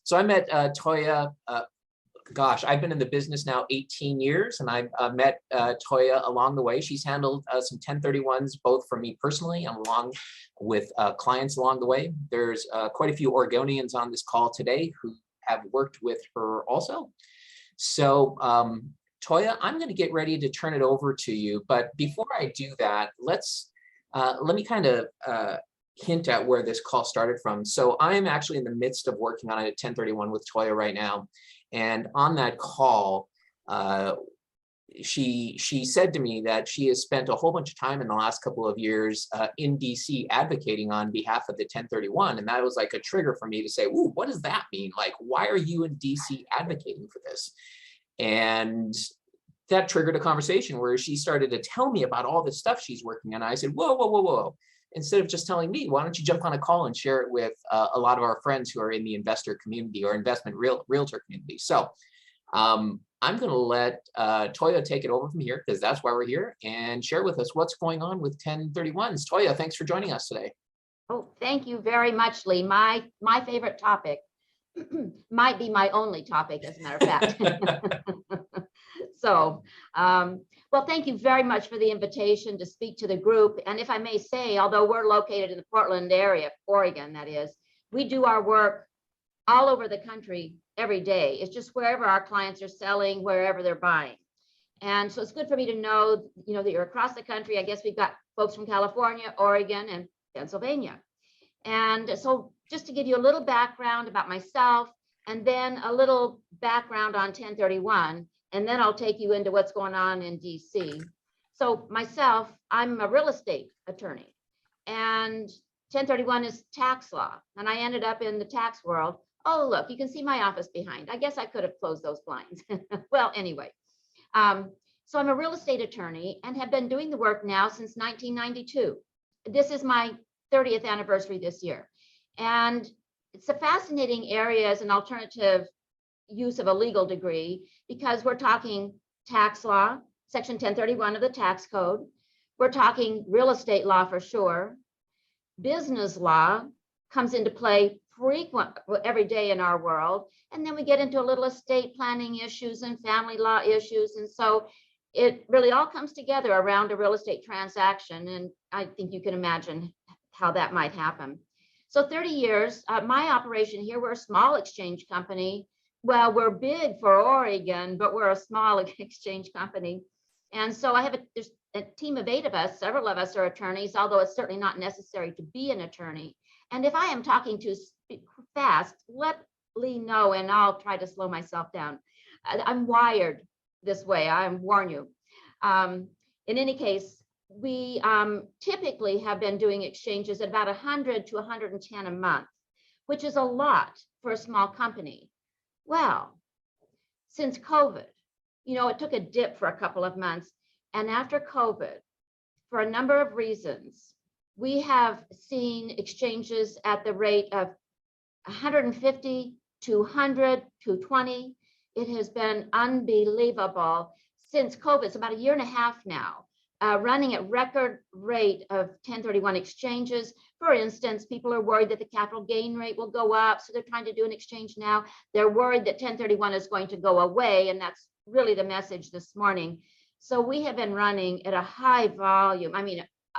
So I met Toija, gosh, I've been in the business now 18 years, and I met Toija along the way. She's handled some 1031s, both for me personally and along with clients along the way. There's quite a few Oregonians on this call today who have worked with her also. So Toija, I'm going to get ready to turn it over to you. But before I do that, let me kind of hint at where this call started from. So I'm actually in the midst of working on a 1031 with Toija right now. And on that call, she said to me that she has spent a whole bunch of time in the last couple of years in DC advocating on behalf of the 1031. And that was like a trigger for me to say, ooh, what does that mean? Like, why are you in DC advocating for this? And that triggered a conversation where she started to tell me about all the stuff she's working on. I said, whoa, whoa, whoa, whoa. Instead of just telling me, why don't you jump on a call and share it with a lot of our friends who are in the investor community or investment realtor community. So I'm going to let Toija take it over from here, because that's why we're here, and share with us what's going on with 1031s. Toija, thanks for joining us today. Oh, thank you very much, Lee. My favorite topic might be my only topic, as a matter of fact. So, well, thank you very much for the invitation to speak to the group. And if I may say, although we're located in the Portland area, Oregon, that is, we do our work all over the country every day. It's just wherever our clients are selling, wherever they're buying. And so it's good for me to know, that you're across the country. I guess we've got folks from California, Oregon, and Pennsylvania. And so just to give you a little background about myself, and then a little background on 1031, and then I'll take you into what's going on in DC. So myself, I'm a real estate attorney, and 1031 is tax law, and I ended up in the tax world. Oh, look, you can see my office behind. I guess I could have closed those blinds. Well, anyway, so I'm a real estate attorney and have been doing the work now since 1992. This is my 30th anniversary this year. And it's a fascinating area as an alternative use of a legal degree, because we're talking tax law, section 1031 of the tax code. We're talking real estate law for sure. Business law comes into play every day in our world. And then we get into a little estate planning issues and family law issues. And so it really all comes together around a real estate transaction. And I think you can imagine how that might happen. So 30 years, my operation here, we're a small exchange company. Well, we're big for Oregon, but we're a small exchange company. And so there's a team of 8 of us, several of us are attorneys, although it's certainly not necessary to be an attorney. And if I am talking too fast, let Lee know and I'll try to slow myself down. I'm wired this way, I warn you. In any case, we typically have been doing exchanges at about 100 to 110 a month, which is a lot for a small company. Well, since COVID, it took a dip for a couple of months. And after COVID, for a number of reasons, we have seen exchanges at the rate of 150, 200, 220. It has been unbelievable since COVID. It's about a year and a half now, running at record rate of 1031 exchanges. For instance, people are worried that the capital gain rate will go up, so they're trying to do an exchange now. They're worried that 1031 is going to go away, and that's really the message this morning. So we have been running at a high volume,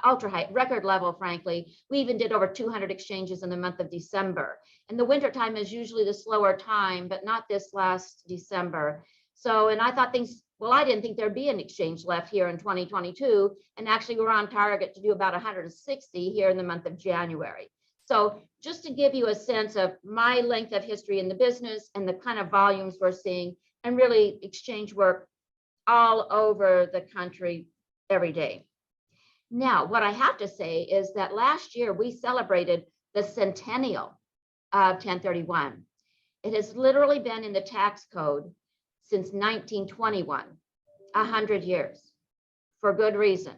ultra high, record level, frankly. We even did over 200 exchanges in the month of December. And the winter time is usually the slower time, but not this last December. So, and I thought I didn't think there'd be an exchange left here in 2022. And actually we're on target to do about 160 here in the month of January. So just to give you a sense of my length of history in the business and the kind of volumes we're seeing, and really exchange work all over the country every day. Now, what I have to say is that last year we celebrated the Centennial of 1031. It has literally been in the tax code since 1921, 100 years, for good reason.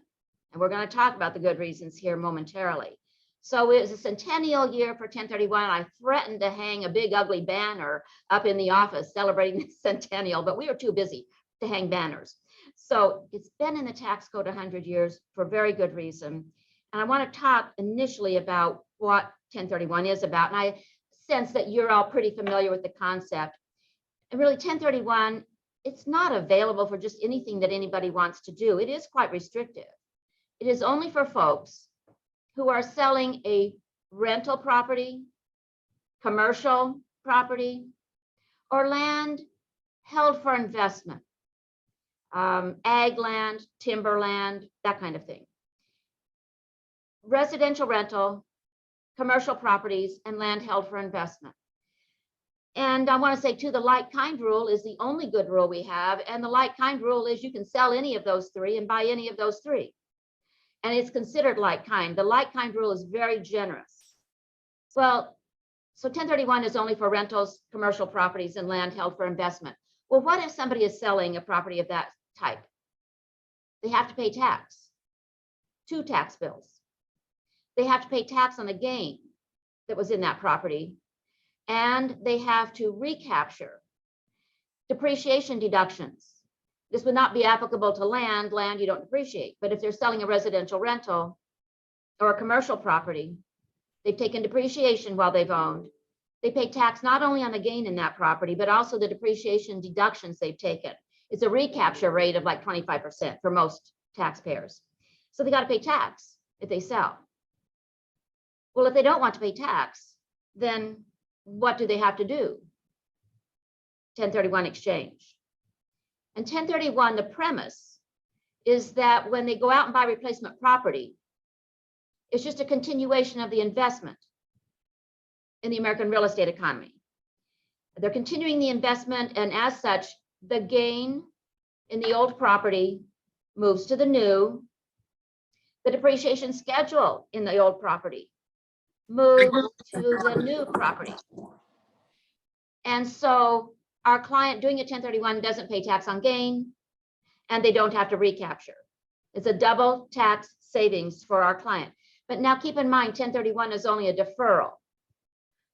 And we're going to talk about the good reasons here momentarily. So it was a centennial year for 1031. I threatened to hang a big ugly banner up in the office celebrating the centennial, but we were too busy to hang banners. So it's been in the tax code 100 years for very good reason. And I want to talk initially about what 1031 is about. And I sense that you're all pretty familiar with the concept. And really 1031, it's not available for just anything that anybody wants to do. It is quite restrictive. It is only for folks who are selling a rental property, commercial property, or land held for investment, ag land, timber land, that kind of thing. Residential rental, commercial properties, and land held for investment. And I want to say too, the like kind rule is the only good rule we have. And the like kind rule is you can sell any of those three and buy any of those three. And it's considered like kind. The like kind rule is very generous. Well, so 1031 is only for rentals, commercial properties, and land held for investment. Well, what if somebody is selling a property of that type? They have to pay tax, 2 tax bills. They have to pay tax on the gain that was in that property, and they have to recapture depreciation deductions. This would not be applicable to land. Land you don't depreciate, but if they're selling a residential rental or a commercial property, they've taken depreciation while they've owned. They pay tax not only on the gain in that property, but also the depreciation deductions they've taken. It's a recapture rate of like 25% for most taxpayers. So they got to pay tax if they sell. Well, if they don't want to pay tax, then what do they have to do? 1031 exchange. And 1031, the premise is that when they go out and buy replacement property, it's just a continuation of the investment in the American real estate economy. They're continuing the investment, and as such, the gain in the old property moves to the new. The depreciation schedule in the old property moves to the new property. And so our client doing a 1031 doesn't pay tax on gain, and they don't have to recapture. It's a double tax savings for our client. But now keep in mind, 1031 is only a deferral.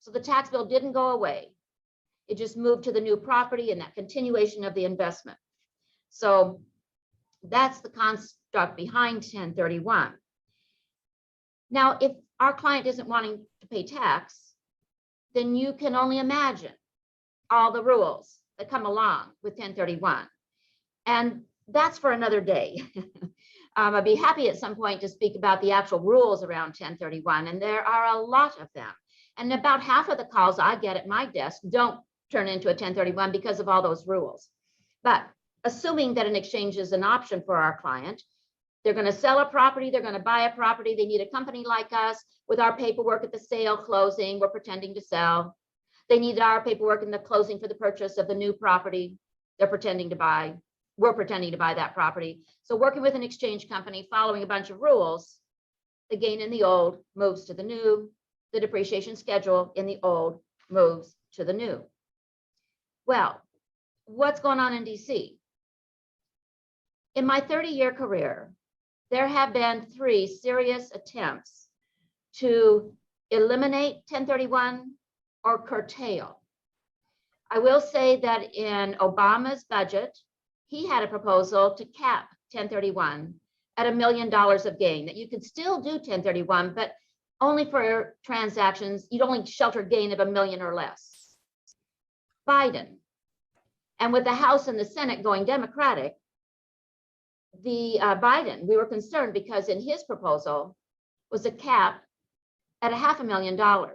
So the tax bill didn't go away. It just moved to the new property and that continuation of the investment. So that's the construct behind 1031. Now, if our client isn't wanting to pay tax, then you can only imagine all the rules that come along with 1031. And that's for another day. I'd be happy at some point to speak about the actual rules around 1031, and there are a lot of them. And about half of the calls I get at my desk don't turn into a 1031 because of all those rules. But assuming that an exchange is an option for our client, they're going to sell a property, they're going to buy a property, they need a company like us with our paperwork at the sale closing, we're pretending to sell. They need our paperwork in the closing for the purchase of the new property they're pretending to buy. We're pretending to buy that property. So working with an exchange company, following a bunch of rules, the gain in the old moves to the new, the depreciation schedule in the old moves to the new. Well, what's going on in DC? In my 30-year career, there have been 3 serious attempts to eliminate 1031 or curtail. I will say that in Obama's budget, he had a proposal to cap 1031 at $1 million of gain, that you could still do 1031, but only for transactions, you'd only shelter gain of $1 million or less. Biden, and with the House and the Senate going Democratic, Biden, we were concerned because in his proposal was a cap at $500,000.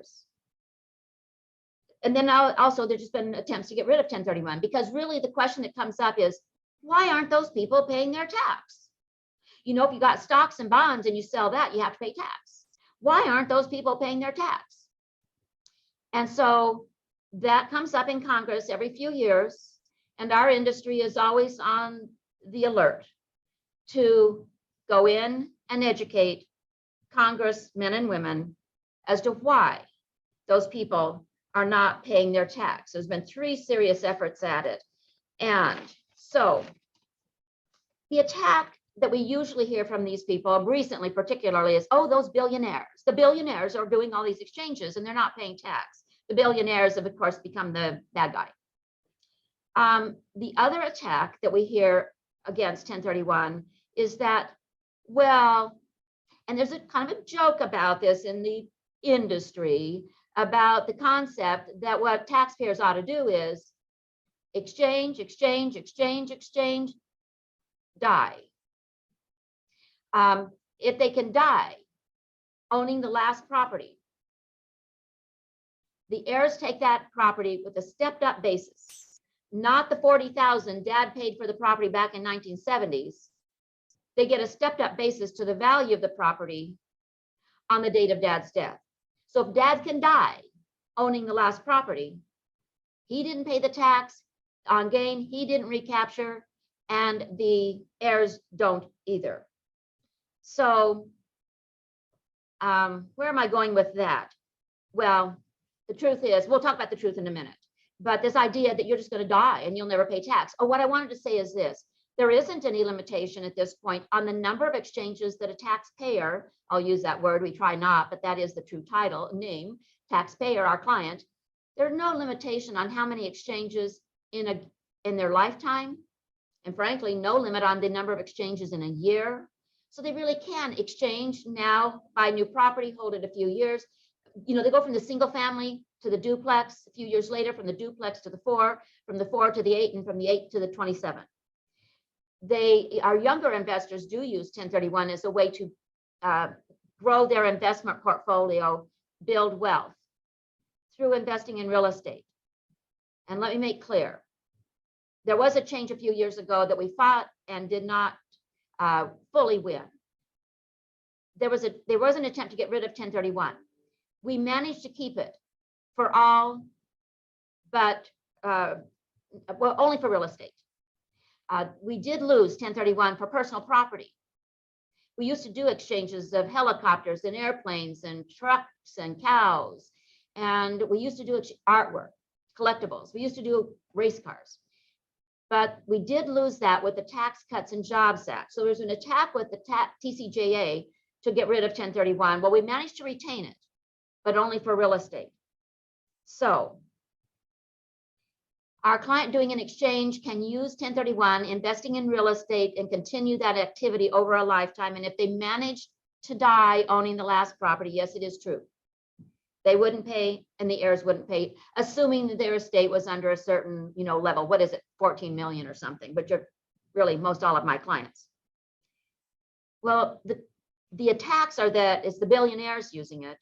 And then also there's just been attempts to get rid of 1031, because really the question that comes up is, why aren't those people paying their tax? You know, if you got stocks and bonds and you sell that, you have to pay tax. Why aren't those people paying their tax? And so that comes up in Congress every few years, and our industry is always on the alert to go in and educate congressmen and women as to why those people are not paying their tax. There's been 3 serious efforts at it. And so the attack that we usually hear from these people recently particularly is, oh, those billionaires. The billionaires are doing all these exchanges and they're not paying tax. The billionaires have, of course, become the bad guy. The other attack that we hear against 1031 is that, well, and there's a kind of a joke about this in the industry, about the concept that what taxpayers ought to do is exchange, exchange, exchange, exchange, die. If they can die owning the last property, the heirs take that property with a stepped up basis, not the $40,000 dad paid for the property back in 1970s. They get a stepped up basis to the value of the property on the date of dad's death. So if dad can die owning the last property, he didn't pay the tax on gain, he didn't recapture, and the heirs don't either. So where am I going with that? Well, the truth is, we'll talk about the truth in a minute, but this idea that you're just going to die and you'll never pay tax. Oh, what I wanted to say is this: there isn't any limitation at this point on the number of exchanges that a taxpayer, I'll use that word, we try not, but that is the true title, name, taxpayer, our client. There's no limitation on how many exchanges in their lifetime, and frankly, no limit on the number of exchanges in a year. So they really can exchange now, buy new property, hold it a few years. You know, they go from the single family to the duplex, a few years later, from the duplex to the 4, from the 4 to the 8, and from the 8 to the 27. Our younger investors do use 1031 as a way to grow their investment portfolio, build wealth through investing in real estate. And let me make clear, there was a change a few years ago that we fought and did not fully win. There was an attempt to get rid of 1031. We managed to keep it for all, but well, only for real estate. We did lose 1031 for personal property. We used to do exchanges of helicopters and airplanes and trucks and cows. And we used to do artwork, collectibles. We used to do race cars. But we did lose that with the Tax Cuts and Jobs Act. So there's an attack with the TCJA to get rid of 1031. Well, we managed to retain it, but only for real estate. So our client doing an exchange can use 1031, investing in real estate, and continue that activity over a lifetime. And if they manage to die owning the last property, yes, it is true. They wouldn't pay, and the heirs wouldn't pay, assuming that their estate was under a certain, level. What is it, 14 million or something? But you're really most all of my clients. Well, the attacks are that it's the billionaires using it,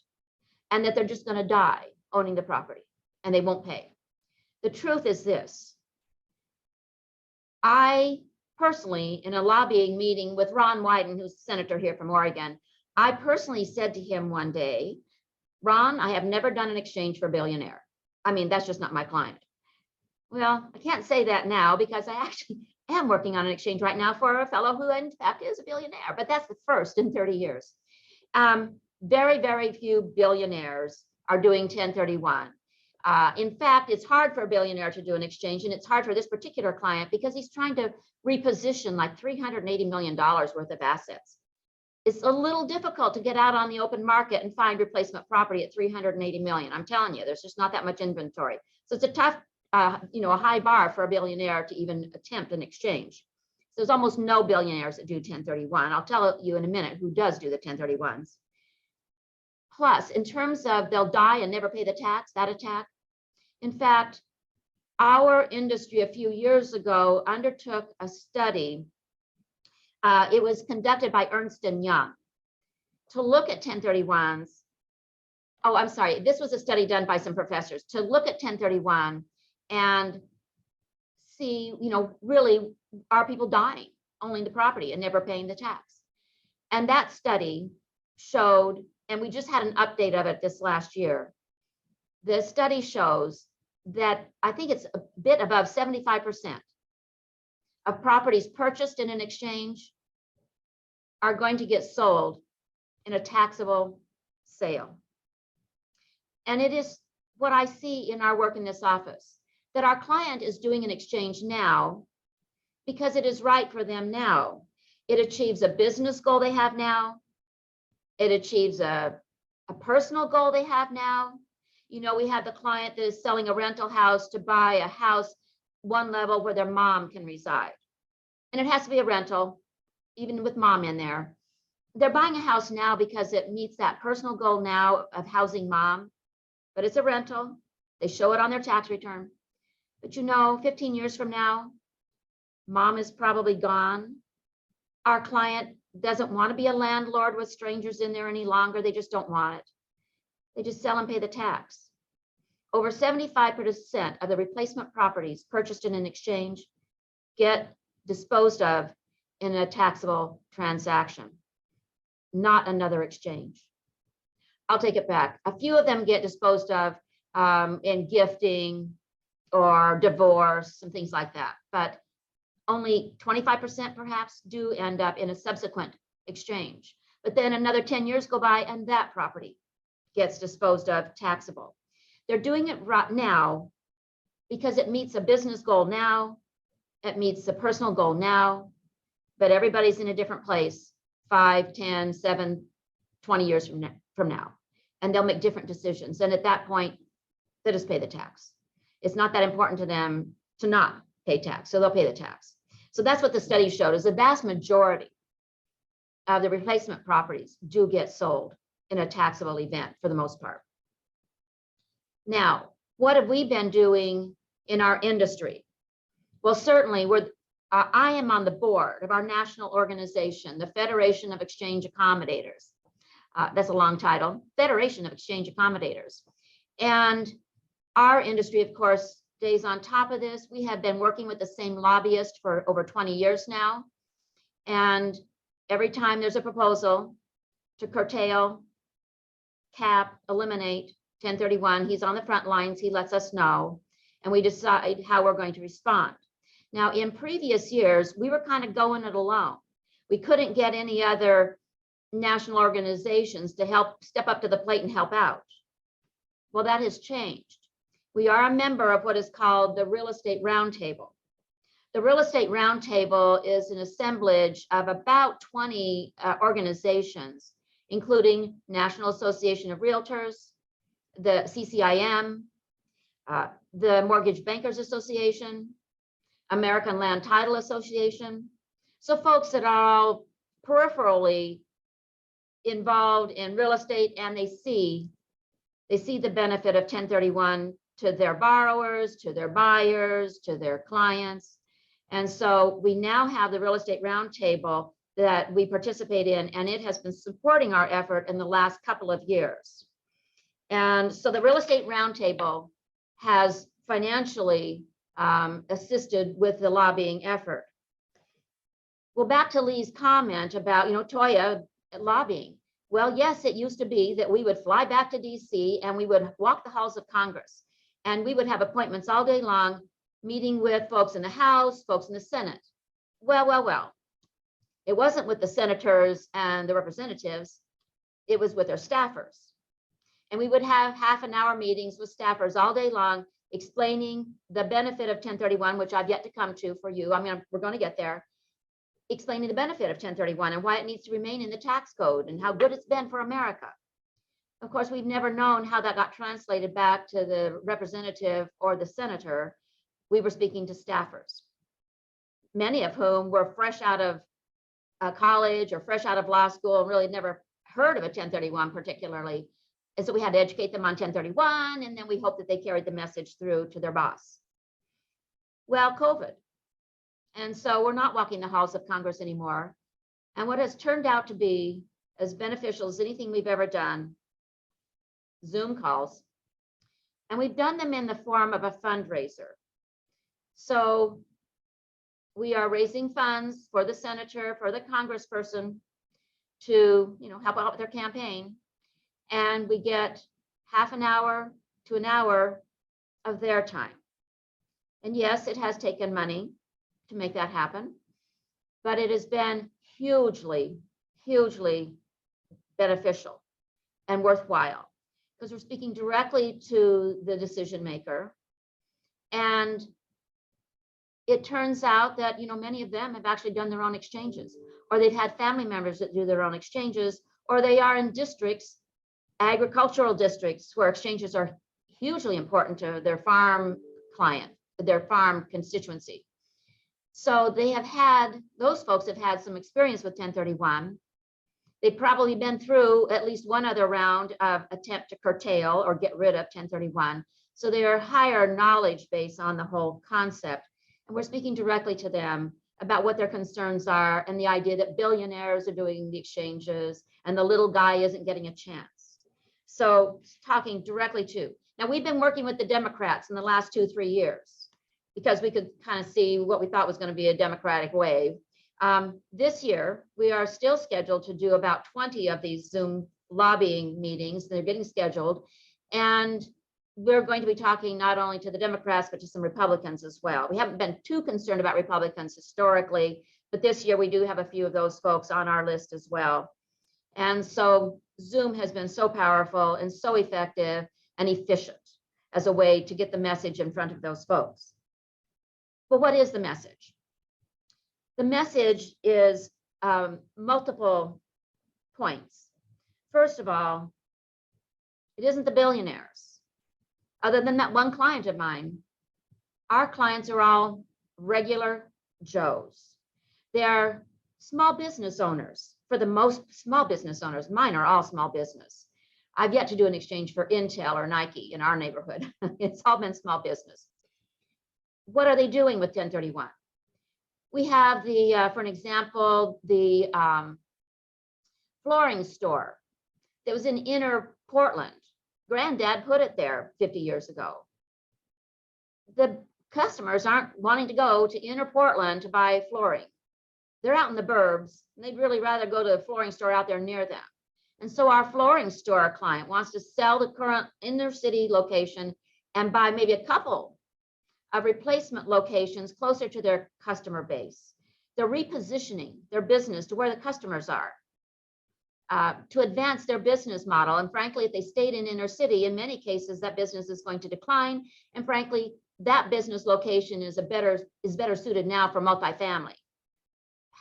and that they're just going to die owning the property, and they won't pay. The truth is this: I personally, in a lobbying meeting with Ron Wyden, who's a senator here from Oregon, I personally said to him one day, Ron, I have never done an exchange for a billionaire. I mean, that's just not my client. Well, I can't say that now because I actually am working on an exchange right now for a fellow who in fact is a billionaire, but that's the first in 30 years. Very, very few billionaires are doing 1031. In fact, it's hard for a billionaire to do an exchange, and it's hard for this particular client because he's trying to reposition like $380 million worth of assets. It's a little difficult to get out on the open market and find replacement property at 380 million. I'm telling you, there's just not that much inventory. So it's a tough, a high bar for a billionaire to even attempt an exchange. So there's almost no billionaires that do 1031. I'll tell you in a minute who does do the 1031s. Plus, in terms of they'll die and never pay the tax, that attack. In fact, our industry a few years ago undertook a study. It was conducted by Ernst & Young to look at 1031s. Oh, I'm sorry. This was a study done by some professors to look at 1031 and see, really, are people dying owning the property and never paying the tax? And that study showed, and we just had an update of it this last year. The study shows that I think it's a bit above 75% of properties purchased in an exchange are going to get sold in a taxable sale. And it is what I see in our work in this office, that our client is doing an exchange now because it is right for them now. It achieves a business goal they have now. It achieves a personal goal they have now. We have the client that is selling a rental house to buy a house, one level where their mom can reside. And it has to be a rental, even with mom in there. They're buying a house now because it meets that personal goal now of housing mom, but it's a rental. They show it on their tax return. But 15 years from now, mom is probably gone. Our client doesn't want to be a landlord with strangers in there any longer. They just don't want it. They just sell and pay the tax. Over 75% of the replacement properties purchased in an exchange get disposed of in a taxable transaction, not another exchange. I'll take it back. A few of them get disposed of in gifting or divorce and things like that, but only 25% perhaps do end up in a subsequent exchange. But then another 10 years go by and that property gets disposed of taxable. They're doing it right now because it meets a business goal now, it meets a personal goal now, but everybody's in a different place 5, 10, 7, 20 years from now. And they'll make different decisions. And at that point, they just pay the tax. It's not that important to them to not pay tax, so they'll pay the tax. So that's what the study showed, is the vast majority of the replacement properties do get sold in a taxable event for the most part. Now, what have we been doing in our industry? Well, certainly I am on the board of our national organization, the Federation of Exchange Accommodators. That's a long title, Federation of Exchange Accommodators. And our industry, of course, stays on top of this. We have been working with the same lobbyist for over 20 years now. And every time there's a proposal to curtail, cap, eliminate 1031, he's on the front lines, he lets us know, and we decide how we're going to respond. Now, in previous years, we were kind of going it alone. We couldn't get any other national organizations to help step up to the plate and help out. Well, that has changed. We are a member of what is called the Real Estate Roundtable. The Real Estate Roundtable is an assemblage of about 20 organizations, including National Association of Realtors, the CCIM, the Mortgage Bankers Association, American Land Title Association. So folks that are all peripherally involved in real estate, and they see the benefit of 1031 to their borrowers, to their buyers, to their clients. And so we now have the Real Estate Roundtable that we participate in, and it has been supporting our effort in the last couple of years. And so the Real Estate Roundtable has financially assisted with the lobbying effort. Well, back to Lee's comment about, Toija lobbying. Well, yes, it used to be that we would fly back to DC and we would walk the halls of Congress, and we would have appointments all day long, meeting with folks in the House, folks in the Senate. Well, it wasn't with the senators and the representatives, it was with their staffers. And we would have half-an-hour meetings with staffers all day long, explaining the benefit of 1031, which I've yet to come to for you. We're going to get there. Explaining the benefit of 1031 and why it needs to remain in the tax code and how good it's been for America. Of course, we've never known how that got translated back to the representative or the senator. We were speaking to staffers, many of whom were fresh out of college or fresh out of law school and really never heard of a 1031 particularly. And so we had to educate them on 1031, and then we hope that they carried the message through to their boss. Well, COVID. And so we're not walking the halls of Congress anymore. And what has turned out to be as beneficial as anything we've ever done, Zoom calls. And we've done them in the form of a fundraiser. So we are raising funds for the senator, for the congressperson to, help out with their campaign. And we get half an hour to an hour of their time. And yes, it has taken money to make that happen, but it has been hugely, hugely beneficial and worthwhile because we're speaking directly to the decision maker. And it turns out that, many of them have actually done their own exchanges, or they've had family members that do their own exchanges, or they are in districts, agricultural districts, where exchanges are hugely important to their farm client, their farm constituency. So those folks have had some experience with 1031, They've probably been through at least one other round of attempt to curtail or get rid of 1031. So they are higher knowledge base on the whole concept. And we're speaking directly to them about what their concerns are and the idea that billionaires are doing the exchanges and the little guy isn't getting a chance. So talking directly to. Now, we've been working with the Democrats in the last 2-3 years because we could kind of see what we thought was going to be a Democratic wave. This year, we are still scheduled to do about 20 of these Zoom lobbying meetings. They're getting scheduled. And we're going to be talking not only to the Democrats, but to some Republicans as well. We haven't been too concerned about Republicans historically, but this year we do have a few of those folks on our list as well. And so Zoom has been so powerful and so effective and efficient as a way to get the message in front of those folks. But what is the message? The message is multiple points. First of all, it isn't the billionaires. Other than that one client of mine, our clients are all regular Joes. They are small business owners. For the most small business owners, mine are all small business. I've yet to do an exchange for Intel or Nike in our neighborhood. It's all been small business. What are they doing with 1031? We have for an example, the flooring store that was in inner Portland. Granddad put it there 50 years ago. The customers aren't wanting to go to inner Portland to buy flooring. They're out in the burbs, and they'd really rather go to a flooring store out there near them. And so our flooring store client wants to sell the current inner city location and buy maybe a couple of replacement locations closer to their customer base. They're repositioning their business to where the customers are. To advance their business model. And frankly, if they stayed in inner city, in many cases, that business is going to decline. And frankly, that business location is better suited now for multifamily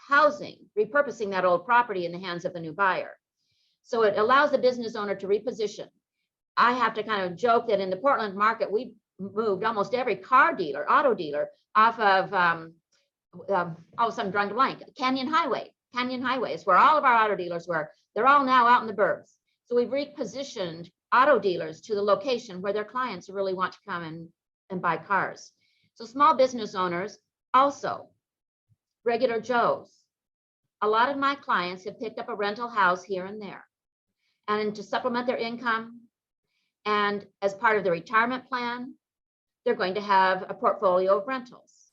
housing, repurposing that old property in the hands of the new buyer. So it allows the business owner to reposition. I have to kind of joke that in the Portland market, we moved almost every car dealer, auto dealer off of, all of a sudden drawing a blank, Canyon Highway. Canyon Highway is where all of our auto dealers were. They're all now out in the burbs. So we've repositioned auto dealers to the location where their clients really want to come and buy cars. So small business owners, also regular Joes. A lot of my clients have picked up a rental house here and there, and to supplement their income, and as part of their retirement plan, they're going to have a portfolio of rentals.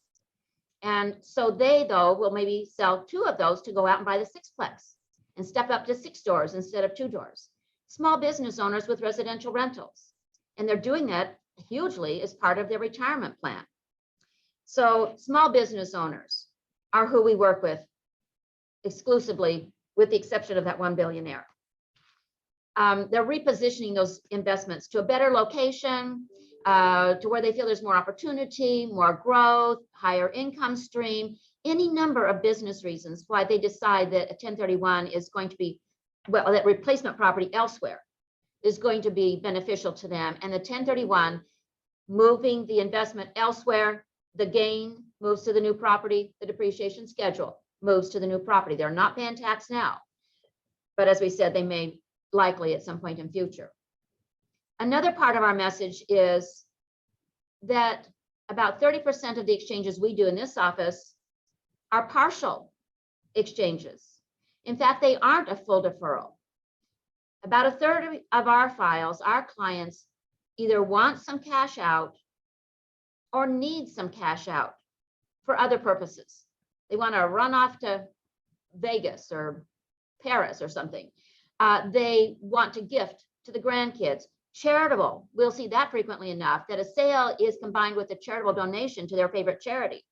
And so they, though, will maybe sell 2 of those to go out and buy the 6-plex and step up to 6 doors instead of 2 doors. Small business owners with residential rentals. And they're doing that hugely as part of their retirement plan. So small business owners are who we work with exclusively, with the exception of that one billionaire. They're repositioning those investments to a better location, to where they feel there's more opportunity, more growth, higher income stream, any number of business reasons why they decide that a 1031 is going to be, well, that replacement property elsewhere is going to be beneficial to them. And the 1031, moving the investment elsewhere, the gain moves to the new property, the depreciation schedule moves to the new property. They're not paying tax now, but as we said, they may likely at some point in future. Another part of our message is that about 30% of the exchanges we do in this office are partial exchanges. In fact, they aren't a full deferral. About a third of our files, our clients either want some cash out or need some cash out for other purposes. They want to run off to Vegas or Paris or something. They want to gift to the grandkids. Charitable, we'll see that frequently enough, that a sale is combined with a charitable donation to their favorite charity.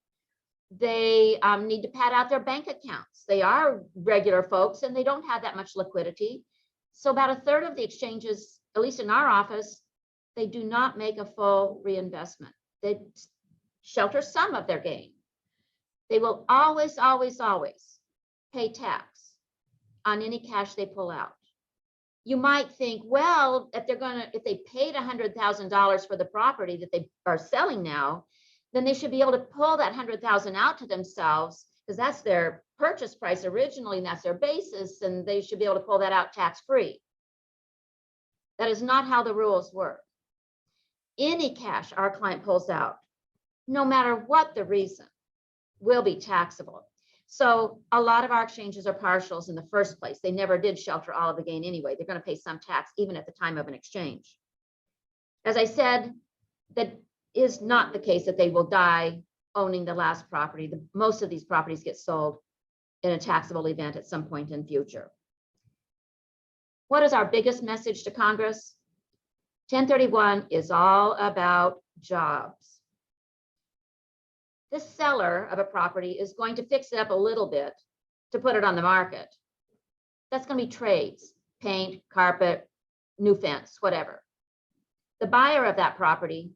They need to pad out their bank accounts. They are regular folks and they don't have that much liquidity. So about a third of the exchanges, at least in our office, they do not make a full reinvestment. They shelter some of their gain. They will always, always, always pay tax on any cash they pull out. You might think, well, if they paid $100,000 for the property that they are selling now, then they should be able to pull that $100,000 out to themselves because that's their purchase price originally, and that's their basis, and they should be able to pull that out tax-free. That is not how the rules work. Any cash our client pulls out, no matter what the reason, will be taxable. So a lot of our exchanges are partials in the first place. They never did shelter all of the gain anyway. They're going to pay some tax even at the time of an exchange. As I said, that is not the case that they will die owning the last property. Most of these properties get sold in a taxable event at some point in the future. What is our biggest message to Congress? 1031 is all about jobs. The seller of a property is going to fix it up a little bit to put it on the market. That's going to be trades, paint, carpet, new fence, whatever. The buyer of that property,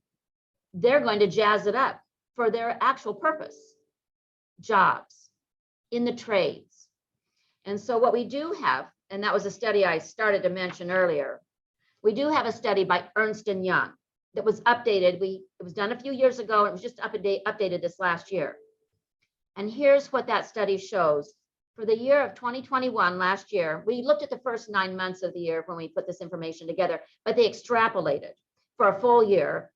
they're going to jazz it up for their actual purpose, jobs in the trades. And so what we do have, and that was a study I started to mention earlier, we do have a study by Ernst & Young that was updated. It was done a few years ago. It was just updated this last year. And here's what that study shows. For the year of 2021, last year, we looked at the first 9 months of the year when we put this information together, but they extrapolated for a full year.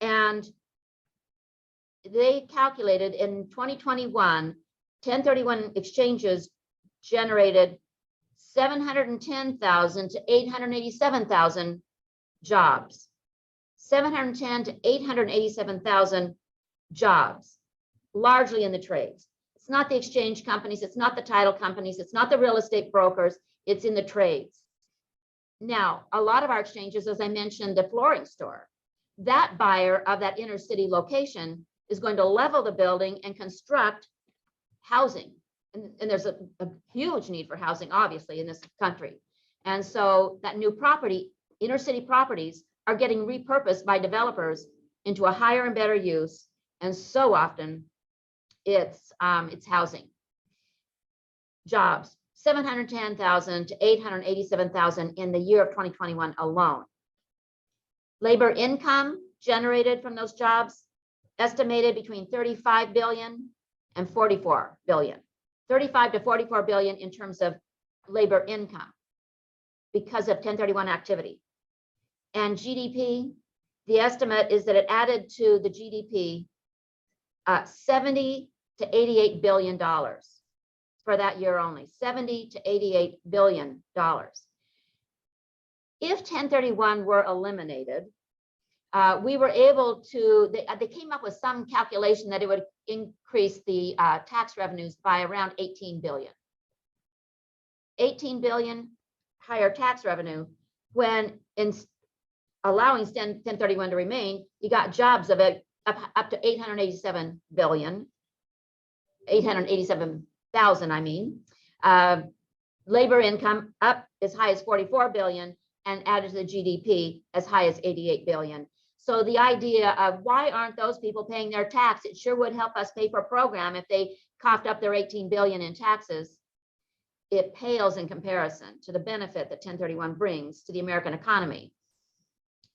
And they calculated in 2021, 1031 exchanges generated 710,000 to 887,000 jobs. 710 to 887,000 jobs, largely in the trades. It's not the exchange companies, it's not the title companies, it's not the real estate brokers, it's in the trades. Now, a lot of our exchanges, as I mentioned, the flooring store, that buyer of that inner city location is going to level the building and construct housing. And there's a huge need for housing, obviously, in this country. And so that new property, inner city properties, are getting repurposed by developers into a higher and better use. And so often it's housing. Jobs, 710,000 to 887,000 in the year of 2021 alone. Labor income generated from those jobs, estimated between 35 billion and 44 billion. 35 to 44 billion in terms of labor income because of 1031 activity. And GDP, the estimate is that it added to the GDP 70 to 88 billion dollars for that year only. 70 to 88 billion dollars. If 1031 were eliminated, we were able to, they came up with some calculation that it would increase the tax revenues by around 18 billion. 18 billion higher tax revenue, when in allowing 1031 to remain, you got jobs of it up to 887 billion, 887,000, I mean. Labor income up as high as 44 billion and added to the GDP as high as 88 billion. So the idea of why aren't those people paying their tax? It sure would help us pay for a program if they coughed up their 18 billion in taxes. It pales in comparison to the benefit that 1031 brings to the American economy.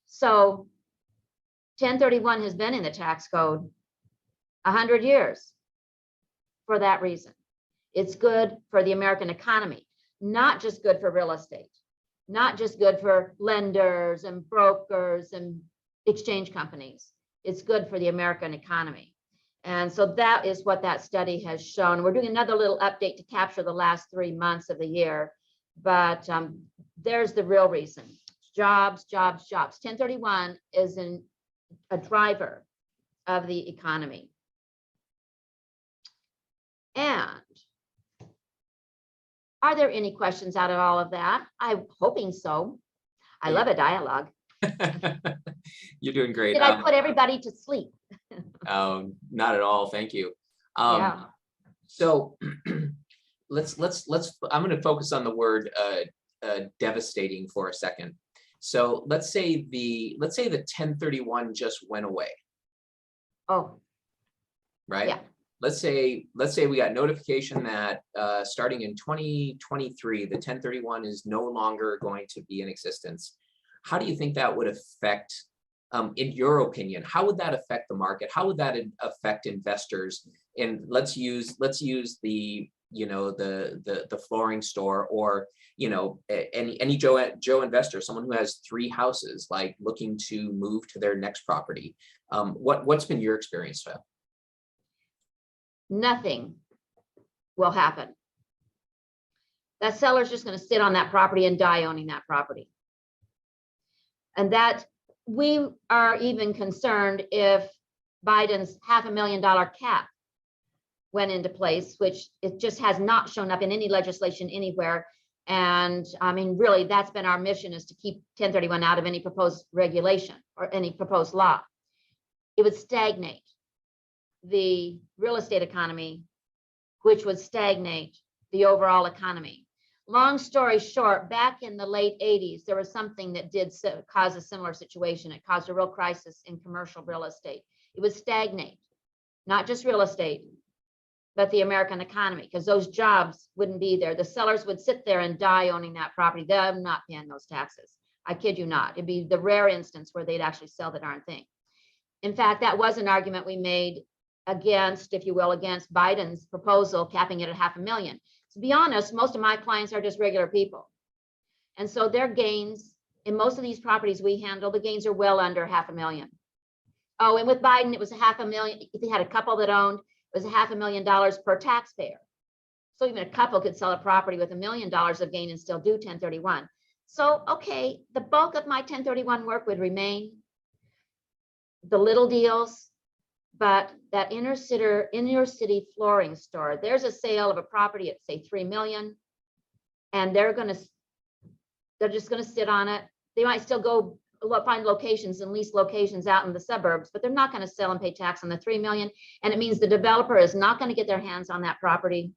So 1031 has been in the tax code 100 years for that reason. It's good for the American economy, not just good for real estate, not just good for lenders and brokers and exchange companies. It's good for the American economy. And so that is what that study has shown. We're doing another little update to capture the last 3 months of the year, but there's the real reason. Jobs, jobs, jobs. 1031 is a driver of the economy. And are there any questions out of all of that? I'm hoping so. I love a dialogue. You're doing great. Did I put everybody to sleep? Oh, not at all. Thank you. Yeah. So let's I'm going to focus on the word devastating for a second. So let's say the 1031 just went away. Oh. Right? Yeah. Let's say we got notification that starting in 2023, the 1031 is no longer going to be in existence. How do you think that would affect, in your opinion, how would that affect the market? How would that affect investors and let's use the, the flooring store, or, any Joe investor, someone who has 3 houses, like looking to move to their next property. What's been your experience, Phil? Nothing will happen. That seller's just going to sit on that property and die owning that property. And that we are even concerned if Biden's $500,000 cap went into place, which it just has not shown up in any legislation anywhere. And I mean, really, that's been our mission, is to keep 1031 out of any proposed regulation or any proposed law. It would stagnate the real estate economy, which would stagnate the overall economy. Long story short, back in the late 80s, there was something that did cause a similar situation. It caused a real crisis in commercial real estate. It would stagnate, not just real estate, but the American economy, because those jobs wouldn't be there. The sellers would sit there and die owning that property. They're not paying those taxes. I kid you not. It'd be the rare instance where they'd actually sell the darn thing. In fact, that was an argument we made against, if you will, against Biden's proposal, capping it at $500,000. To be honest, most of my clients are just regular people. And so their gains in most of these properties we handle, the gains are well under $500,000. Oh, and with Biden, it was $500,000. If he had a couple that owned, it was $500,000 per taxpayer. So even a couple could sell a property with $1 million of gain and still do 1031. So, okay, the bulk of my 1031 work would remain the little deals, but that inner city flooring store, there's a sale of a property at say 3 million, and they're just gonna sit on it. They might still go find locations and lease locations out in the suburbs, but they're not going to sell and pay tax on the 3 million. And it means the developer is not going to get their hands on that property.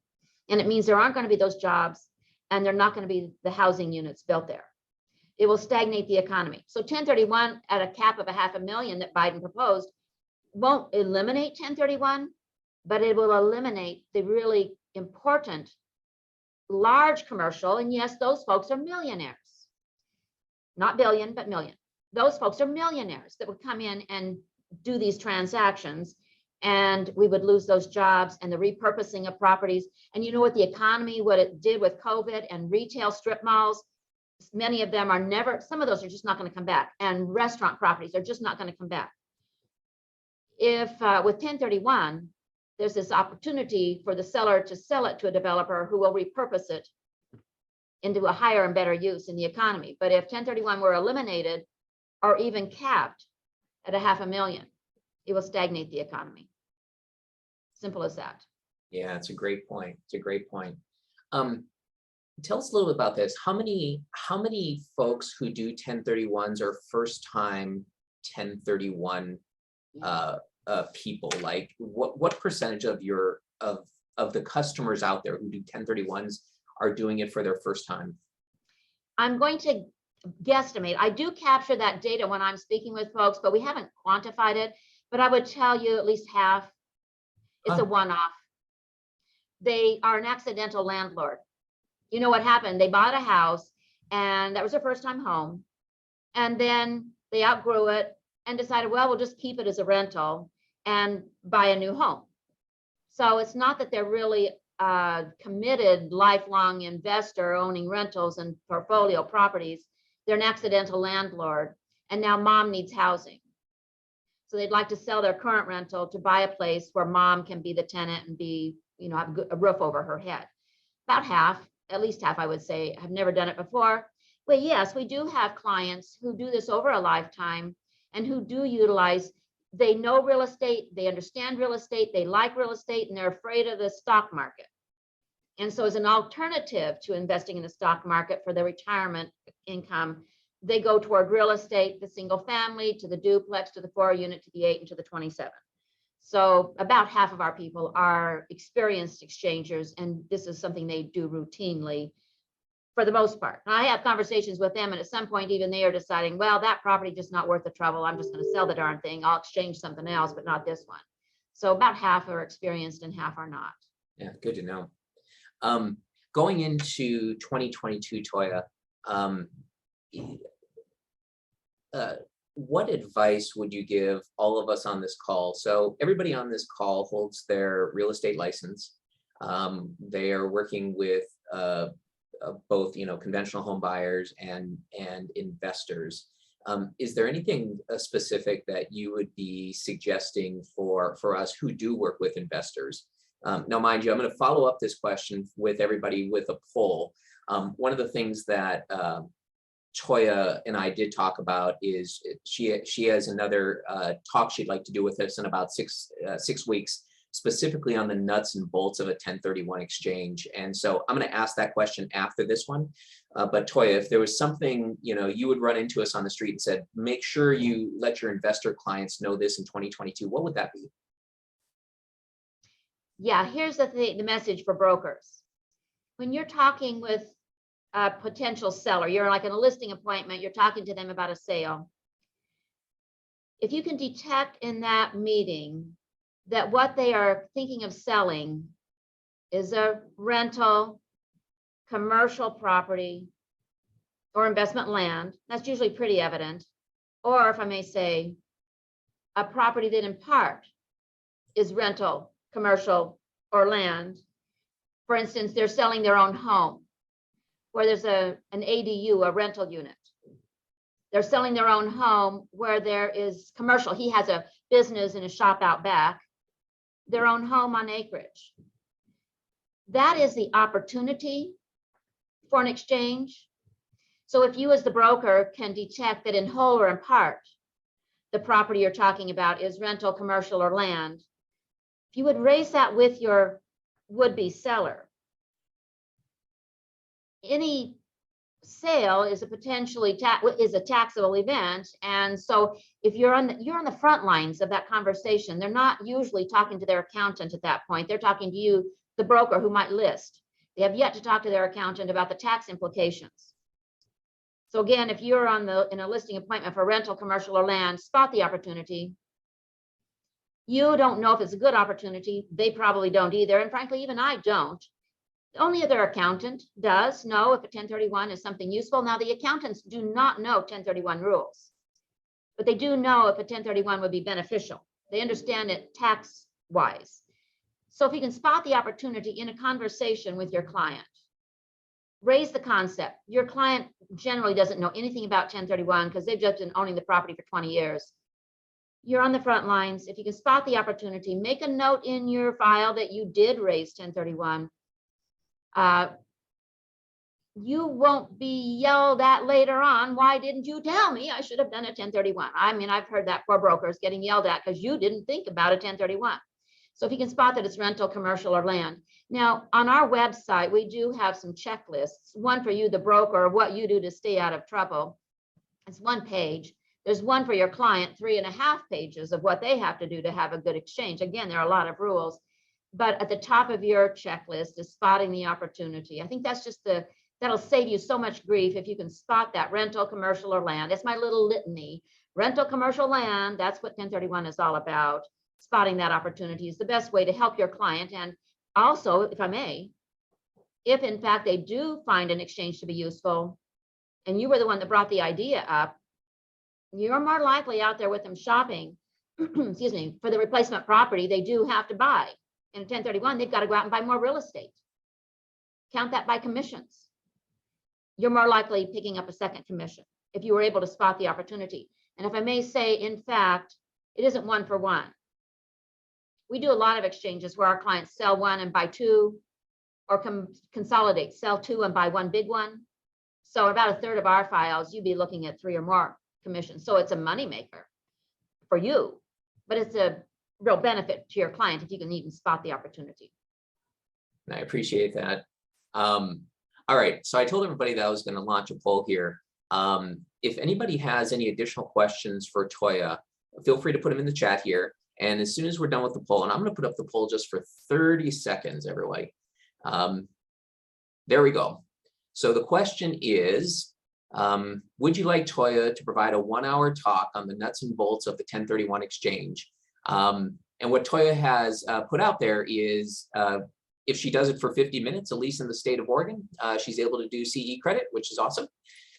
And it means there aren't going to be those jobs, and they're not going to be the housing units built there. It will stagnate the economy. So 1031 at a cap of $500,000 that Biden proposed won't eliminate 1031, but it will eliminate the really important large commercial. And yes, those folks are millionaires, not billion, but million. Those folks are millionaires that would come in and do these transactions, and we would lose those jobs and the repurposing of properties. And you know what the economy, what it did with COVID and retail strip malls, many of them are never, some of those are just not going to come back, and restaurant properties are just not going to come back. If with 1031, there's this opportunity for the seller to sell it to a developer who will repurpose it into a higher and better use in the economy. But if 1031 were eliminated or even capped at $500,000, it will stagnate the economy. Simple as that. Yeah, it's a great point. It's a great point. Tell us a little bit about this. How many folks who do 1031s are first time 1031 people? Like what percentage of the customers out there who do 1031s are doing it for their first time? I'm going to guesstimate. I do capture that data when I'm speaking with folks, but we haven't quantified it. But I would tell you at least half. It's a one-off. They are an accidental landlord. You know what happened? They bought a house, and that was their first time home. And then they outgrew it and decided, well, we'll just keep it as a rental and buy a new home. So it's not that they're really committed lifelong investor owning rentals and portfolio properties. They're an accidental landlord, and now mom needs housing. So they'd like to sell their current rental to buy a place where mom can be the tenant and be, have a roof over her head. About half, at least half, I would say, have never done it before. But yes, we do have clients who do this over a lifetime and who do utilize, they know real estate, they understand real estate, they like real estate, and they're afraid of the stock market. And so as an alternative to investing in the stock market for their retirement income, they go toward real estate, the single family, to the duplex, to the 4-unit, to the 8, and to the 27. So about half of our people are experienced exchangers, and this is something they do routinely for the most part. And I have conversations with them, and at some point even they are deciding, well, that property just not worth the trouble. I'm just going to sell the darn thing. I'll exchange something else, but not this one. So about half are experienced and half are not. Yeah, good to know. Going into 2022, Toija, what advice would you give all of us on this call? So everybody on this call holds their real estate license. They are working with both, conventional home buyers and investors. Is there anything specific that you would be suggesting for us who do work with investors? Now, mind you, I'm going to follow up this question with everybody with a poll. One of the things that Toija and I did talk about is she has another talk she'd like to do with us in about six weeks, specifically on the nuts and bolts of a 1031 exchange. And so I'm going to ask that question after this one. But Toija, if there was something, you would run into us on the street and said, make sure you let your investor clients know this in 2022, what would that be? Yeah, here's the message for brokers. When you're talking with a potential seller, you're like in a listing appointment, you're talking to them about a sale. If you can detect in that meeting that what they are thinking of selling is a rental, commercial property, or investment land, that's usually pretty evident. Or if I may say, a property that in part is rental, commercial, or land. For instance, they're selling their own home, where there's an ADU, a rental unit. They're selling their own home where there is commercial. He has a business and a shop out back, their own home on acreage. That is the opportunity for an exchange. So if you as the broker can detect that in whole or in part, the property you're talking about is rental, commercial, or land, if you would raise that with your would-be seller, any sale is a potentially is a taxable event. And so if you're on the front lines of that conversation, they're not usually talking to their accountant at that point. They're talking to you, the broker who might list. They have yet to talk to their accountant about the tax implications. So again, if you're in a listing appointment for rental, commercial, or land, spot the opportunity. You don't know if it's a good opportunity. They probably don't either. And frankly, even I don't. Only their accountant does know if a 1031 is something useful. Now, the accountants do not know 1031 rules, but they do know if a 1031 would be beneficial. They understand it tax-wise. So if you can spot the opportunity in a conversation with your client, raise the concept. Your client generally doesn't know anything about 1031 because they've just been owning the property for 20 years. You're on the front lines. If you can spot the opportunity, make a note in your file that you did raise 1031. You won't be yelled at later on. Why didn't you tell me I should have done a 1031? I mean, I've heard that for brokers getting yelled at because you didn't think about a 1031. So if you can spot that it's rental, commercial, or land. Now, on our website, we do have some checklists. One for you, the broker, what you do to stay out of trouble. It's one page. There's one for your client, 3.5 pages of what they have to do to have a good exchange. Again, there are a lot of rules. But at the top of your checklist is spotting the opportunity. I think that's just that'll save you so much grief if you can spot that rental, commercial, or land. That's my little litany. Rental, commercial, land, that's what 1031 is all about. Spotting that opportunity is the best way to help your client. And also, if I may, if in fact they do find an exchange to be useful, and you were the one that brought the idea up, you're more likely out there with them shopping, excuse me, for the replacement property they do have to buy. In a 1031, they've got to go out and buy more real estate. Count that by commissions. You're more likely picking up a second commission if you were able to spot the opportunity. And if I may say, in fact, it isn't one for one. We do a lot of exchanges where our clients sell one and buy two, or consolidate, sell two and buy one big one. So about 1/3 of our files, you'd be looking at 3 or more commissions. So it's a moneymaker for you, but it's a real benefit to your client if you can even spot the opportunity. I appreciate that. All right, so I told everybody that I was going to launch a poll here. If anybody has any additional questions for Toija, feel free to put them in the chat here. And as soon as we're done with the poll, and I'm going to put up the poll just for 30 seconds, everybody. There we go. So the question is, would you like Toija to provide a 1-hour talk on the nuts and bolts of the 1031 exchange? And what Toija has put out there is, if she does it for 50 minutes, at least in the state of Oregon, she's able to do CE credit, which is awesome.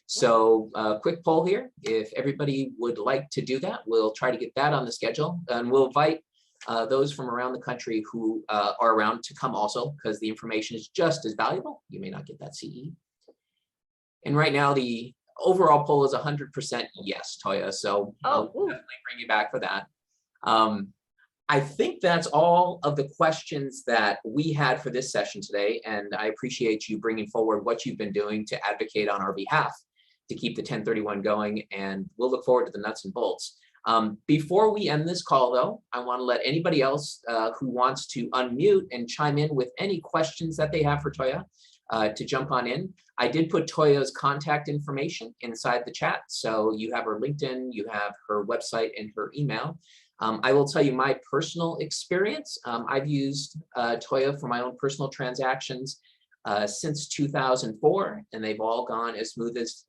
So quick poll here. If everybody would like to do that, we'll try to get that on the schedule, and we'll invite those from around the country who are around to come also, because the information is just as valuable. You may not get that CE. And right now the overall poll is 100% yes, Toya. So I'll definitely bring you back for that. I think that's all of the questions that we had for this session today, and I appreciate you bringing forward what you've been doing to advocate on our behalf to keep the 1031 going, and we'll look forward to the nuts and bolts. Before we end this call, though, I want to let anybody else who wants to unmute and chime in with any questions that they have for Toya to jump on in. I did put Toya's contact information inside the chat, so you have her LinkedIn, you have her website, and her email. I will tell you my personal experience. I've used Toya for my own personal transactions since 2004, and they've all gone as smooth as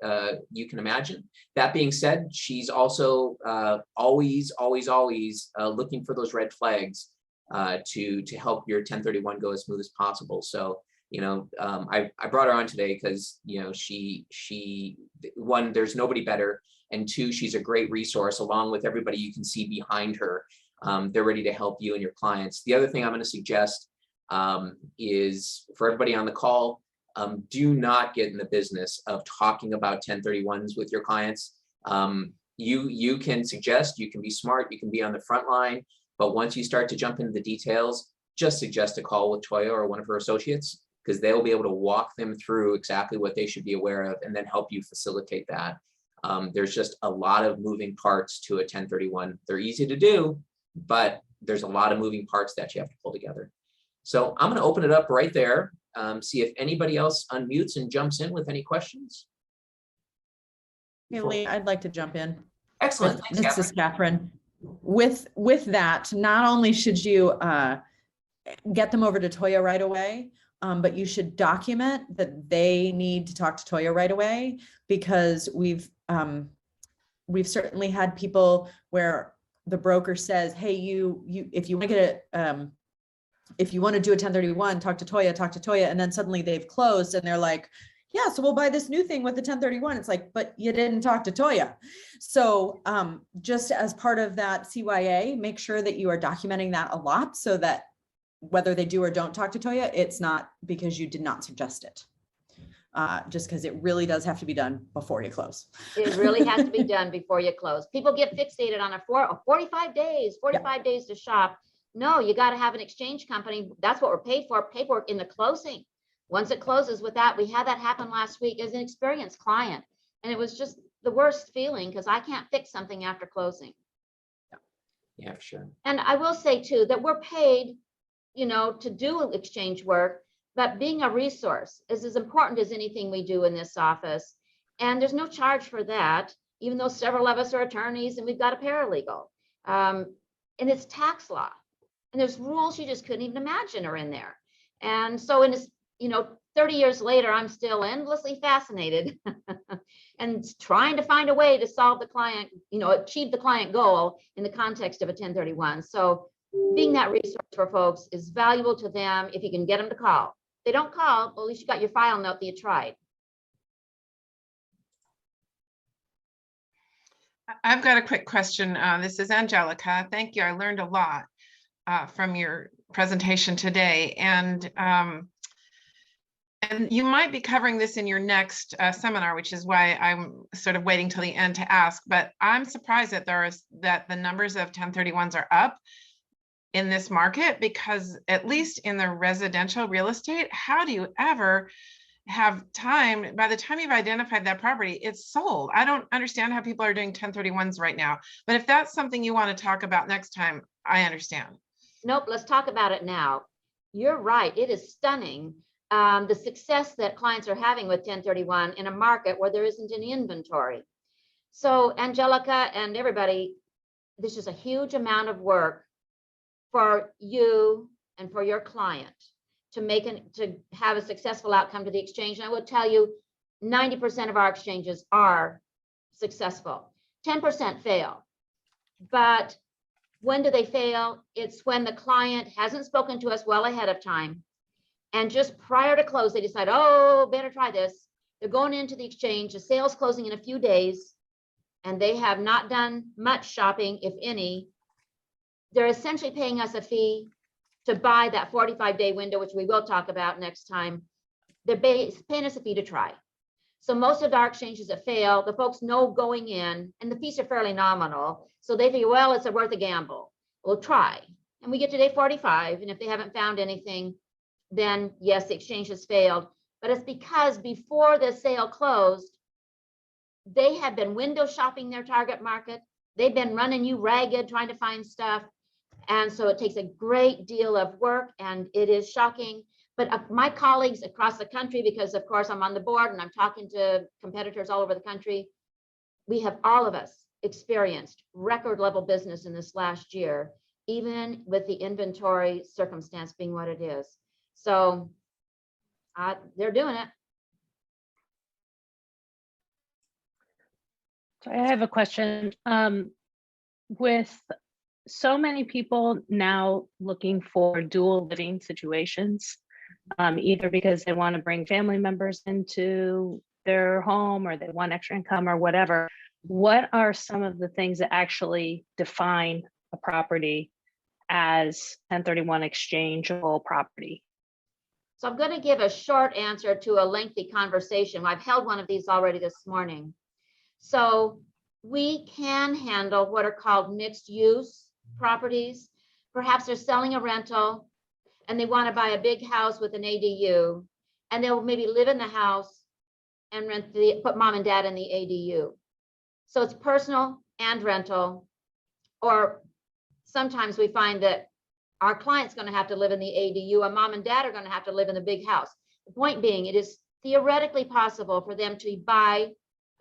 you can imagine. That being said, she's also always looking for those red flags to help your 1031 go as smooth as possible. So, you know, I brought her on today because, you know, she one, there's nobody better, and two, she's a great resource along with everybody you can see behind her. They're ready to help you and your clients. The other thing I'm going to suggest is for everybody on the call, do not get in the business of talking about 1031s with your clients. You can suggest, you can be smart, you can be on the front line, but once you start to jump into the details, just suggest a call with Toya or one of her associates, because they'll be able to walk them through exactly what they should be aware of and then help you facilitate that. There's just a lot of moving parts to a 1031. They're easy to do, but there's a lot of moving parts that you have to pull together. So I'm going to open it up right there, see if anybody else unmutes and jumps in with any questions. Hey, Lee, I'd like to jump in. Excellent. Thanks, This is Catherine. With that, not only should you get them over to Toya right away, but you should document that they need to talk to Toya right away, because we've certainly had people where the broker says, hey, if you want to get a if you want to do a 1031, talk to Toya, and then suddenly they've closed and they're like, yeah, so we'll buy this new thing with the 1031. It's like, but you didn't talk to Toya. So just as part of that CYA, make sure that you are documenting that a lot, so that whether they do or don't talk to Toya, it's not because you did not suggest it. Just because it really does have to be done before you close. It really has to be done before you close. People get fixated on a 45 days to shop. No, you got to have an exchange company. That's what we're paid for, paperwork in the closing. Once it closes with that, we had that happen last week as an experienced client. And it was just the worst feeling, because I can't fix something after closing. Yeah, for sure. And I will say too, that we're paid, you know, to do exchange work, but being a resource is as important as anything we do in this office. And there's no charge for that, even though several of us are attorneys and we've got a paralegal. And it's tax law. And there's rules you just couldn't even imagine are in there. And so in this, you know, 30 years later, I'm still endlessly fascinated and trying to find a way to solve the client, you know, achieve the client goal in the context of a 1031. So being that resource for folks is valuable to them if you can get them to call. If they don't call, well, at least you got your file note that you tried. I've got a quick question. This is Angelica. Thank you. I learned a lot from your presentation today. And you might be covering this in your next seminar, which is why I'm sort of waiting till the end to ask. But I'm surprised that that the numbers of 1031s are up in this market, because at least in the residential real estate, how do you ever have time? By the time you've identified that property, it's sold. I don't understand how people are doing 1031s right now. But if that's something you want to talk about next time, I understand. Nope, let's talk about it now. You're right. It is stunning. The success that clients are having with 1031 in a market where there isn't any inventory. So Angelica and everybody, this is a huge amount of work for you and for your client to have a successful outcome to the exchange. And I will tell you, 90% of our exchanges are successful. 10% fail. But when do they fail? It's when the client hasn't spoken to us well ahead of time. And just prior to close, they decide, oh, better try this. They're going into the exchange, the sale's closing in a few days, and they have not done much shopping, if any. They're essentially paying us a fee to buy that 45-day window, which we will talk about next time. They're paying us a fee to try. So most of our exchanges that fail, the folks know going in, and the fees are fairly nominal. So they figure, well, it's worth a gamble. We'll try. And we get to day 45, and if they haven't found anything, then yes, the exchange has failed. But it's because before the sale closed, they have been window shopping their target market. They've been running you ragged trying to find stuff. And so it takes a great deal of work, and it is shocking. But my colleagues across the country, because of course I'm on the board and I'm talking to competitors all over the country, we have all of us experienced record level business in this last year, even with the inventory circumstance being what it is. So they're doing it. So I have a question. With so many people now looking for dual living situations, either because they want to bring family members into their home or they want extra income or whatever, what are some of the things that actually define a property as 1031 exchangeable property? So I'm going to give a short answer to a lengthy conversation. I've held one of these already this morning. So we can handle what are called mixed use properties. Perhaps they're selling a rental and they want to buy a big house with an ADU, and they'll maybe live in the house and put mom and dad in the ADU. So it's personal and rental. Or sometimes we find that our client's going to have to live in the ADU and mom and dad are going to have to live in the big house. The point being, it is theoretically possible for them to buy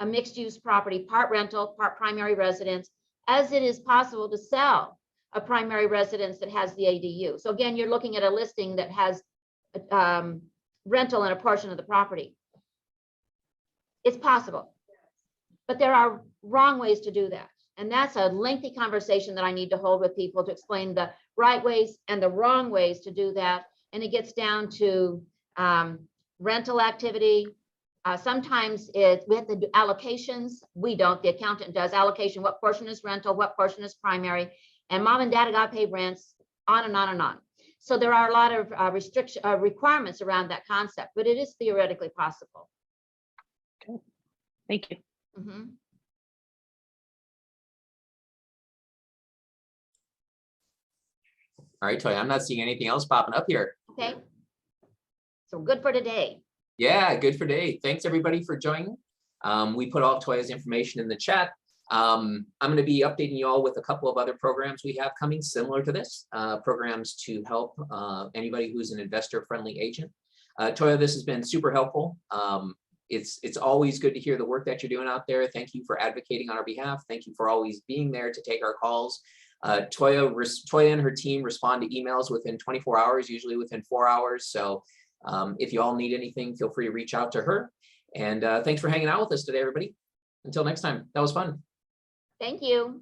a mixed use property, part rental, part primary residence, as it is possible to sell a primary residence that has the ADU. So again, you're looking at a listing that has rental in a portion of the property. It's possible, but there are wrong ways to do that. And that's a lengthy conversation that I need to hold with people to explain the right ways and the wrong ways to do that. And it gets down to rental activity. Sometimes we have to do allocations. We don't, the accountant does allocation, what portion is rental, what portion is primary, and mom and dad got to pay rents, on and on and on. So there are a lot of requirements around that concept, but it is theoretically possible. Okay. Thank you. Mm-hmm. All right, Toya, I'm not seeing anything else popping up here. Okay. So good for today. Yeah, good for today. Thanks everybody for joining. We put all Toya's information in the chat. I'm going to be updating you all with a couple of other programs we have coming similar to this, programs to help anybody who's an investor-friendly agent. Toya, this has been super helpful. It's always good to hear the work that you're doing out there. Thank you for advocating on our behalf. Thank you for always being there to take our calls. Toya and her team respond to emails within 24 hours, usually within 4 hours. So if you all need anything, feel free to reach out to her. And thanks for hanging out with us today, everybody. Until next time, that was fun. Thank you.